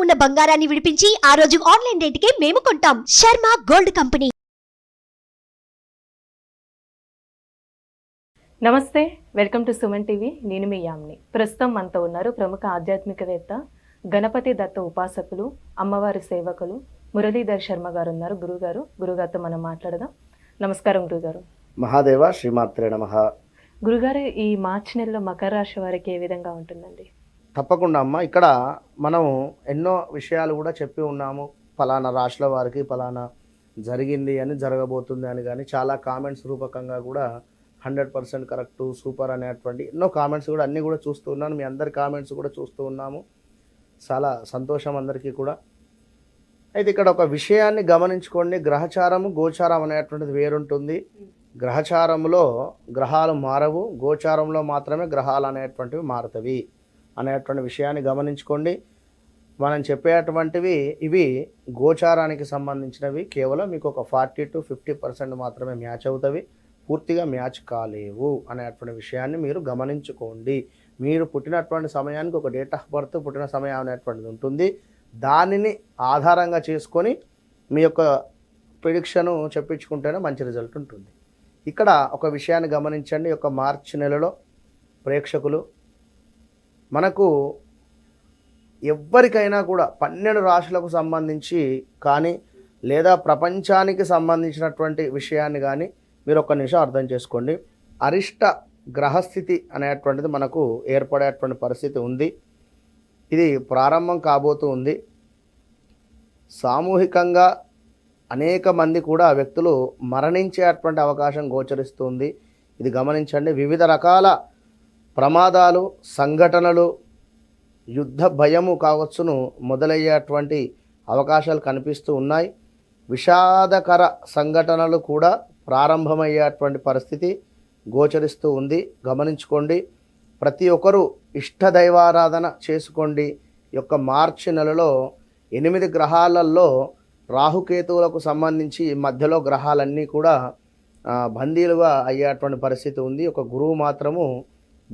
ఉన్న బంగారాన్ని విడిపించి ఆ రోజు ఆన్లైన్ రేటుకే మేము కొంటాం. Sharma gold company. నమస్తే, వెల్కమ్ టు సుమన్ టీవీ. నేను మీ యామ్ని. ప్రస్తుతం మనతో ఉన్నారు ప్రముఖ ఆధ్యాత్మికవేత్త, గణపతి దత్త ఉపాసకులు, అమ్మవారి సేవకులు మురళీధర్ శర్మ గారు ఉన్నారు. గురుగారితో మనం మాట్లాడదాం. నమస్కారం గురుగారు. మహాదేవ శ్రీమాత్రే నమః. గురుగారు, ఈ మార్చి నెలలో మకర రాశి వారికి ఏ విధంగా ఉంటుందండి? తప్పకుండా అమ్మ, ఇక్కడ మనం ఎన్నో విషయాలు కూడా చెప్పి ఉన్నాము. ఫలానా రాశుల వారికి ఫలానా జరిగింది అని, జరగబోతుంది అని, కానీ చాలా కామెంట్స్ రూపకంగా కూడా 100% కరెక్టు, సూపర్ అనేటువంటి ఎన్నో కామెంట్స్ కూడా అన్నీ కూడా చూస్తూ ఉన్నాను. మీ అందరి కామెంట్స్ కూడా చూస్తూ ఉన్నాము. చాలా సంతోషం అందరికీ కూడా. అయితే ఇక్కడ ఒక విషయాన్ని గమనించుకోండి. గ్రహచారము గోచారం అనేటువంటిది వేరుంటుంది. గ్రహచారంలో గ్రహాలు మారవు, గోచారంలో మాత్రమే గ్రహాలు అనేటువంటివి మారుతవి అనేటువంటి విషయాన్ని గమనించుకోండి. మనం చెప్పేటువంటివి ఇవి గోచారానికి సంబంధించినవి. కేవలం మీకు ఒక 40 to 50% మాత్రమే మ్యాచ్ అవుతవి, పూర్తిగా మ్యాచ్ కాలేవు అనేటువంటి విషయాన్ని మీరు గమనించుకోండి. మీరు పుట్టినటువంటి సమయానికి ఒక డేట్ ఆఫ్ బర్త్, పుట్టిన సమయం అనేటువంటిది ఉంటుంది. దానిని ఆధారంగా చేసుకొని మీ యొక్క ప్రిడిక్షను చెప్పించుకుంటేనే మంచి రిజల్ట్ ఉంటుంది. ఇక్కడ ఒక విషయాన్ని గమనించండి. యొక్క మార్చి నెలలో ప్రేక్షకులు, మనకు ఎవ్వరికైనా కూడా 12 రాశులకు సంబంధించి కానీ, లేదా ప్రపంచానికి సంబంధించినటువంటి విషయాన్ని కానీ మీరు ఒక్క నిమిషం అర్థం చేసుకోండి. అరిష్ట గ్రహస్థితి అనేటువంటిది మనకు ఏర్పడేటువంటి పరిస్థితి ఉంది. ఇది ప్రారంభం కాబోతూ ఉంది. సామూహికంగా అనేక మంది కూడా వ్యక్తులు మరణించేటువంటి అవకాశం గోచరిస్తుంది. ఇది గమనించండి. వివిధ రకాల ప్రమాదాలు, సంఘటనలు, యుద్ధ భయము కావచ్చును మొదలయ్యేటువంటి అవకాశాలు కనిపిస్తూ ఉన్నాయి. విషాదకర సంఘటనలు కూడా ప్రారంభమయ్యేటువంటి పరిస్థితి గోచరిస్తూ ఉంది. గమనించుకోండి. ప్రతి ఒక్కరూ ఇష్టదైవారాధన చేసుకోండి. యొక్క మార్చి నెలలో 8 గ్రహాలలో రాహుకేతువులకు సంబంధించి మధ్యలో గ్రహాలన్నీ కూడా బందీలుగా అయ్యేటువంటి పరిస్థితి ఉంది. ఒక గురువు మాత్రము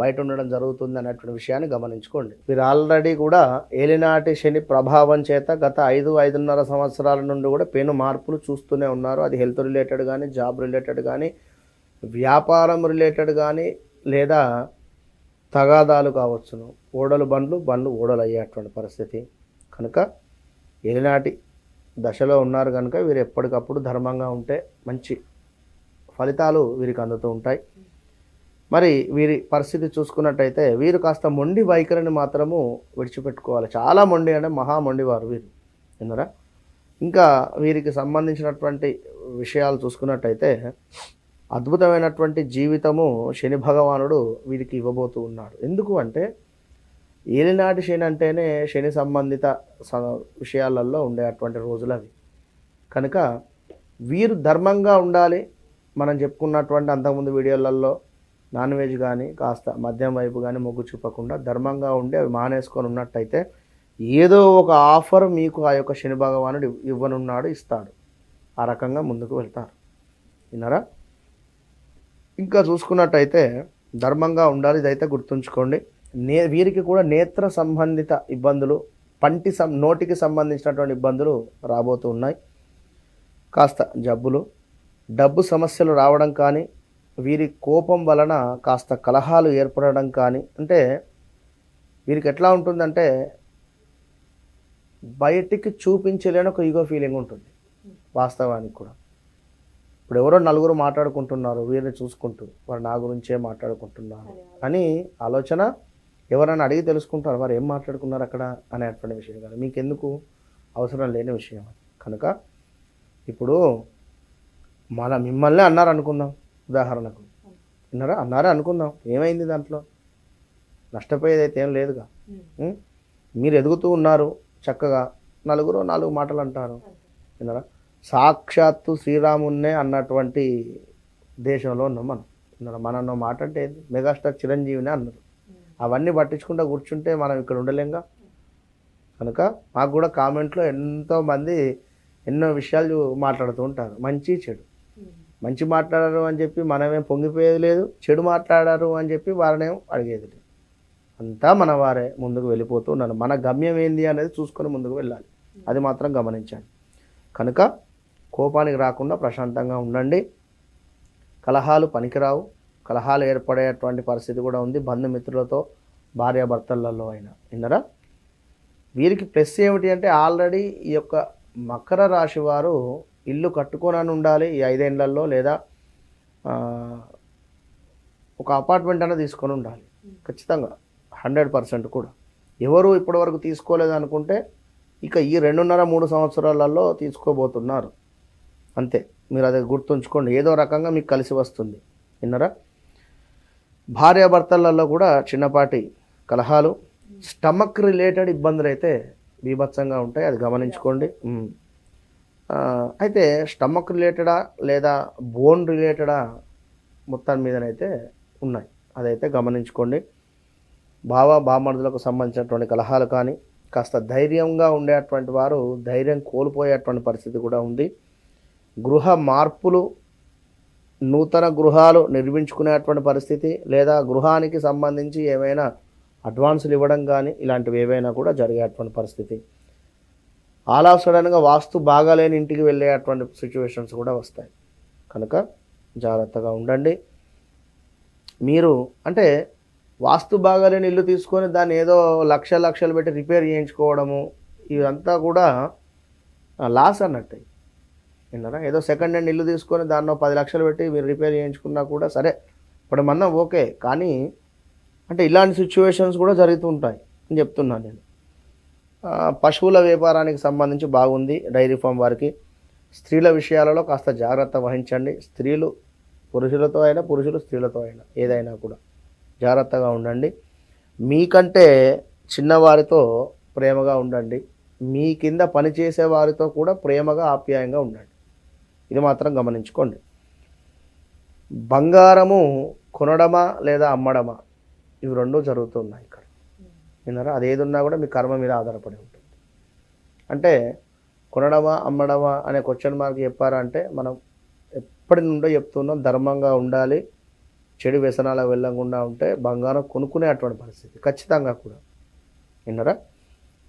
బయట ఉండడం జరుగుతుంది అనేటువంటి విషయాన్ని గమనించుకోండి. మీరు ఆల్రెడీ కూడా ఏలినాటి శని ప్రభావం చేత గత 5-5.5 సంవత్సరాల నుండి కూడా పెను మార్పులు చూస్తూనే ఉన్నారు. అది హెల్త్ రిలేటెడ్ కానీ, జాబ్ రిలేటెడ్ కానీ, వ్యాపారం రిలేటెడ్ కానీ, లేదా తగాదాలు కావచ్చును. ఓడలు బండ్లు ఓడలు అయ్యేటువంటి పరిస్థితి కనుక ఏలినాటి దశలో ఉన్నారు కనుక వీరు ఎప్పటికప్పుడు ధర్మంగా ఉంటే మంచి ఫలితాలు వీరికి అందుతూ ఉంటాయి. మరి వీరి పరిస్థితి చూసుకున్నట్టయితే వీరు కాస్త మొండి వైఖరిని మాత్రము విడిచిపెట్టుకోవాలి. చాలా మొండి అంటే మహా మొండివారు వీరు, విన్నారా. ఇంకా వీరికి సంబంధించినటువంటి విషయాలు చూసుకున్నట్టయితే అద్భుతమైనటువంటి జీవితము శని భగవానుడు వీరికి ఇవ్వబోతూ ఉన్నాడు. ఎందుకు అంటే ఏలినాటి శని అంటేనే శని సంబంధిత విషయాలలో ఉండేటువంటి రోజులు అవి కనుక వీరు ధర్మంగా ఉండాలి. మనం చెప్పుకున్నటువంటి అంతకుముందు వీడియోలలో నాన్ వెజ్ కానీ, కాస్త మద్యం వైపు కానీ మొగ్గు చూపకుండా ధర్మంగా ఉండి అవి మానేసుకొని ఉన్నట్టయితే ఏదో ఒక ఆఫర్ మీకు ఆ యొక్క శని భగవానుడు ఇవ్వనున్నాడు, ఇస్తాడు. ఆ రకంగా ముందుకు వెళ్తారు, విన్నారా. ఇంకా చూసుకున్నట్టయితే ధర్మంగా ఉండాలి. ఇదైతే గుర్తుంచుకోండి. వీరికి కూడా నేత్ర సంబంధిత ఇబ్బందులు, నోటికి సంబంధించినటువంటి ఇబ్బందులు రాబోతూ ఉన్నాయి. కాస్త జబ్బులు, డబ్బు సమస్యలు రావడం కానీ, వీరి కోపం వలన కాస్త కలహాలు ఏర్పడడం కానీ, అంటే వీరికి ఎట్లా ఉంటుందంటే బయటికి చూపించలేని ఒక ఈగో ఫీలింగ్ ఉంటుంది వాస్తవానికి కూడా. ఇప్పుడు ఎవరో నలుగురు మాట్లాడుకుంటున్నారు, వీరిని చూసుకుంటూ వారు నా గురించే మాట్లాడుకుంటున్నారు అని ఆలోచన. ఎవరైనా అడిగి తెలుసుకుంటారు వారు ఏం మాట్లాడుకున్నారు అక్కడ అనేటువంటి విషయం కానీ మీకెందుకు అవసరం లేని విషయం కనుక. ఇప్పుడు మిమ్మల్ని అన్నారు అనుకుందాం, ఉదాహరణకు విన్నారా, అన్నారే అనుకుందాం. ఏమైంది దాంట్లో? నష్టపోయేది అయితే ఏం లేదుగా. మీరు ఎదుగుతూ ఉన్నారు చక్కగా, నలుగురు 4 మాటలు అంటారు, విన్నారా. సాక్షాత్తు శ్రీరామున్నే అన్నటువంటి దేశంలో ఉన్నాం మనం, విన్నారా. మన మాట అంటే ఏంది? మెగాస్టార్ చిరంజీవినే అన్నారు. అవన్నీ పట్టించుకుంటూ కూర్చుంటే మనం ఇక్కడ ఉండలేంగా. కనుక మాకు కూడా కామెంట్లో ఎంతోమంది ఎన్నో విషయాలు మాట్లాడుతూ ఉంటారు, మంచి చెడు. మంచి మాట్లాడారు అని చెప్పి మనమేం పొంగిపోయేది లేదు, చెడు మాట్లాడారు అని చెప్పి వారినేం అడిగేది లేదు. అంతా మన వారే ముందుకు వెళ్ళిపోతూ ఉన్నారు. మన గమ్యం ఏంది అనేది చూసుకొని ముందుకు వెళ్ళాలి, అది మాత్రం గమనించండి. కనుక కోపానికి రాకుండా ప్రశాంతంగా ఉండండి. కలహాలు పనికిరావు, కలహాలు ఏర్పడేటువంటి పరిస్థితి కూడా ఉంది బంధుమిత్రులతో, భార్యాభర్తలలో అయినా. విన్నరా? వీరికి ప్లస్ ఏమిటి అంటే ఆల్రెడీ ఈ యొక్క మకర రాశి వారు ఇల్లు కట్టుకొని ఉండాలి ఈ 5 ఏళ్లలో, లేదా ఒక అపార్ట్మెంట్ అనేది తీసుకొని ఉండాలి ఖచ్చితంగా 100% కూడా. ఎవరు ఇప్పటివరకు తీసుకోలేదు అనుకుంటే ఇక ఈ 2.5-3 సంవత్సరాలలో తీసుకోబోతున్నారు అంతే. మీరు అది గుర్తుంచుకోండి, ఏదో రకంగా మీకు కలిసి వస్తుంది. విన్నరా? భార్యాభర్తలలో కూడా చిన్నపాటి కలహాలు, స్టమక్ రిలేటెడ్ ఇబ్బందులు అయితే బీభత్సంగా ఉంటాయి, అది గమనించుకోండి. అయితే స్టమక్ రిలేటెడా లేదా బోన్ రిలేటెడా మొత్తం మీదనైతే ఉన్నాయి, అదైతే గమనించుకోండి. బామర్దులకు సంబంధించినటువంటి కలహాలు కానీ, కాస్త ధైర్యంగా ఉండేటువంటి వారు ధైర్యం కోల్పోయేటువంటి పరిస్థితి కూడా ఉంది. గృహ మార్పులు, నూతన గృహాలు నిర్మించుకునేటువంటి పరిస్థితి, లేదా గృహానికి సంబంధించి ఏమైనా అడ్వాన్సులు ఇవ్వడం కానీ ఇలాంటివి ఏవైనా కూడా జరిగేటువంటి పరిస్థితి. ఆల్ ఆఫ్ సడన్గా వాస్తు బాగాలేని ఇంటికి వెళ్ళేటువంటి సిచ్యువేషన్స్ కూడా వస్తాయి. కనుక జాగ్రత్తగా ఉండండి. మీరు అంటే వాస్తు బాగాలేని ఇల్లు తీసుకొని దాన్ని ఏదో లక్షలు పెట్టి రిపేర్ చేయించుకోవడము, ఇదంతా కూడా లాస్ అన్నట్టు. విన్నారా? ఏదో సెకండ్ హ్యాండ్ ఇల్లు తీసుకొని దాన్నో 10 లక్షలు పెట్టి మీరు రిపేర్ చేయించుకున్నా కూడా సరే, ఇప్పుడు మనం ఓకే, కానీ అంటే ఇలాంటి సిచ్యువేషన్స్ కూడా జరుగుతూ ఉంటాయి అని చెప్తున్నాను నేను. పశువుల వ్యాపారానికి సంబంధించి బాగుంది డైరీ ఫామ్ వారికి. స్త్రీల విషయాలలో కాస్త జాగ్రత్త వహించండి. స్త్రీలు పురుషులతో అయినా, పురుషులు స్త్రీలతో అయినా, ఏదైనా కూడా జాగ్రత్తగా ఉండండి. మీకంటే చిన్నవారితో ప్రేమగా ఉండండి. మీ కింద పనిచేసే వారితో కూడా ప్రేమగా ఆప్యాయంగా ఉండండి, ఇది మాత్రం గమనించుకోండి. బంగారము కొనడమా లేదా అమ్మడమా, ఇవి రెండూ జరుగుతున్నాయి ఇక్కడ. విన్నారా? అదేదున్నా కూడా మీ కర్మ మీద ఆధారపడి ఉంటుంది. అంటే కొనడమా అమ్మడమా అనే క్వశ్చన్ మార్క్ చెప్పారా అంటే మనం ఎప్పటి నుండో చెప్తున్నాం, ధర్మంగా ఉండాలి, చెడు వ్యసనాలకు వెళ్ళకుండా ఉంటే బంగారం కొనుక్కునేటువంటి పరిస్థితి ఖచ్చితంగా కూడా. విన్నారా?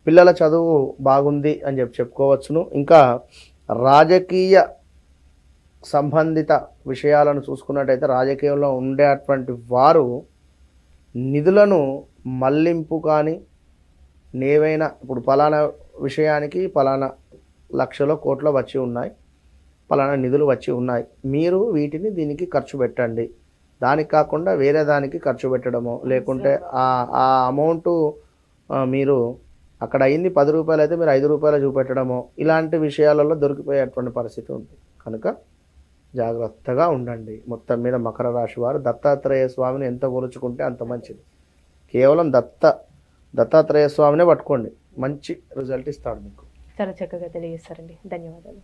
పిల్లల చదువు బాగుంది అని చెప్పుకోవచ్చును. ఇంకా రాజకీయ సంబంధిత విషయాలను చూసుకున్నట్టయితే రాజకీయంలో ఉండేటువంటి వారు నిధులను మళ్లింపు కానీ, ఏవైనా ఇప్పుడు పలానా విషయానికి పలానా లక్షలో కోట్లో వచ్చి ఉన్నాయి, పలానా నిధులు వచ్చి ఉన్నాయి, మీరు వీటిని దీనికి ఖర్చు పెట్టండి, దానికి కాకుండా వేరే దానికి ఖర్చు పెట్టడమో, లేకుంటే ఆ అమౌంట్ మీరు అక్కడ అయింది 10 రూపాయలు అయితే మీరు 5 రూపాయలు చూపెట్టడమో, ఇలాంటి విషయాలలో దొరికిపోయేటువంటి పరిస్థితి ఉంది. కనుక జాగ్రత్తగా ఉండండి. మొత్తం మీద మకర రాశి వారు దత్తాత్రేయ స్వామిని ఎంత కొలుచుకుంటే అంత మంచిది. కేవలం దత్తాత్రేయ స్వామినే పట్టుకోండి, మంచి రిజల్ట్ ఇస్తాడు మీకు. చాలా చక్కగా తెలియజేస్తారండి, ధన్యవాదాలు.